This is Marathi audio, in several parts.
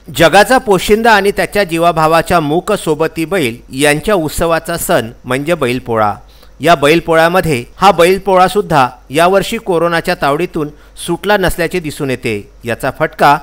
जगाचा पोशिंदा आणि त्याच्या जीवाभावाच्या मूक सोबती बैल यांच्या उत्सवाचा सण म्हणजे बैलपोळा। या बैलपोळ्यामध्ये हा बैलपोळा सुद्धा यावर्षी कोरोनाच्या तावडीतून सुटला नसल्याचे दिसून येते। याचा फटका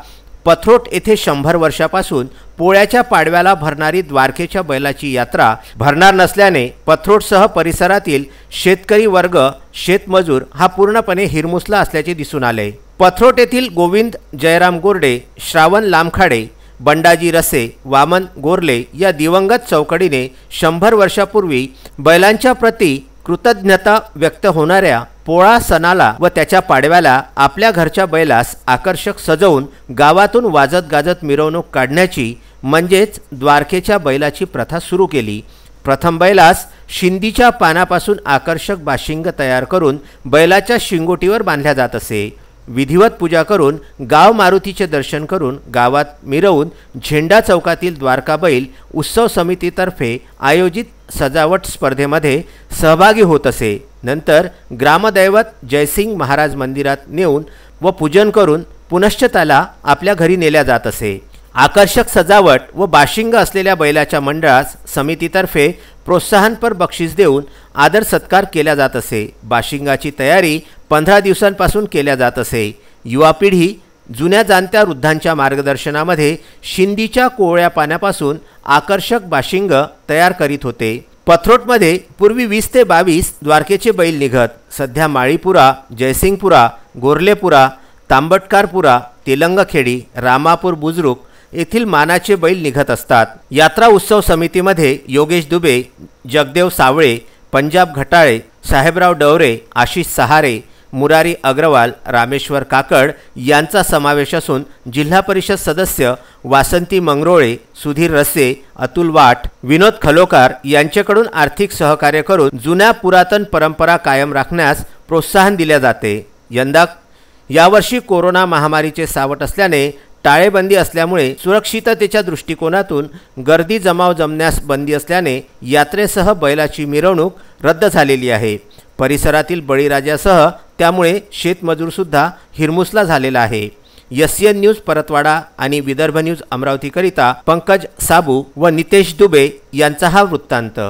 पथरोट येथे 100 वर्षापासून पोळ्याच्या पाडव्याला भरणारी द्वारकेच्या बैलाची यात्रा भरणार नसल्याने पथरोटसह परिसरातील शेतकरी वर्ग शेतमजूर हा पूर्णपणे हिरमुसला असल्याचे दिसून आले। पथरोट येथील गोविंद जयराम गोरडे, श्रावण लामखाडे, बंडाजी रसे, वामन गोरले या दिवंगत चौकडीने 100 वर्षापूर्वी बैलांच्या प्रती कृतज्ञता व्यक्त होणाऱ्या पोळा सणाला व त्याच्या पाडव्याला आपल्या घरच्या बैलास आकर्षक सजवून गावातून वाजत गाजत मिरवणूक काढण्याची म्हणजेच द्वारकेच्या बैलाची प्रथा सुरू केली। प्रथम बैलास शिंदीच्या पानापासून आकर्षक बाशिंग तयार करून बैलाच्या शिंगोटीवर बांधल्या जात असे। विधिवत पूजा करून गाव मारुतीचे दर्शन करून गावात मिरवून झेंडा चौकातील द्वारका बैल उत्सव समितीतर्फे आयोजित सजावट स्पर्धेमध्ये सहभागी होत असे। नंतर ग्रामदैवत जयसिंग महाराज मंदिरात नेऊन व पूजन करून पुनश्च त्याला आपल्या घरी नेल्या जात असे। आकर्षक सजावट व बाशिंग असलेल्या बैलाच्या मंडळास समितीतर्फे प्रोत्साहनपर बक्षीस देऊन आदर सत्कार केला जात असे। बाशिंगाची तयारी 15 दिवसांपासून केल्या जात असे। युवा पिढी जुन्या जाणत्या वृद्धांच्या मार्गदर्शनामध्ये शिंदीच्या कोवळ्या पाण्यापासून आकर्षक बाशिंग तयार करीत होते। पथरोटमध्ये पूर्वी 20 ते 22 द्वारकेचे बैल निघत, सध्या माळीपुरा, जयसिंगपुरा, गोरलेपुरा, तांबटकारपुरा, तेलंगखेडी, रामापूर बुजुर्ग येथील मानाचे बैल निघत असतात। यात्रा उत्सव समितीमध्ये योगेश दुबे, जगदेव सावळे, पंजाब घटाळे, साहेबराव डवरे, आशिष सहारे, मुरारी अग्रवाल, रामेश्वर काकड यांचा समावेश असून जिल्हा परिषद सदस्य वासंती मंगरोळे, सुधीर रसे, अतुल वाट, विनोद खलोकार यांच्याकडून आर्थिक सहकार्य करून जुन्या पुरातन परंपरा कायम राखण्यास प्रोत्साहन दिले जाते। यावर्षी कोरोना महामारीचे सावट असल्याने टाळेबंदी असल्यामुळे सुरक्षिततेच्या दृष्टिकोनातून गर्दी जमाव जमण्यास बंदी असल्याने यात्रेसह बैलाची मिरवणूक रद्द झालेली आहे। परिसरातील बळीराजासह त्यामुळे शेतमजूर सुद्धा हिरमुसला झालेला आहे। एसएन न्यूज परतवाडा आणि विदर्भ न्यूज अमरावतीकरिता पंकज साबू व नितेश दुबे यांचा हा वृत्तांत।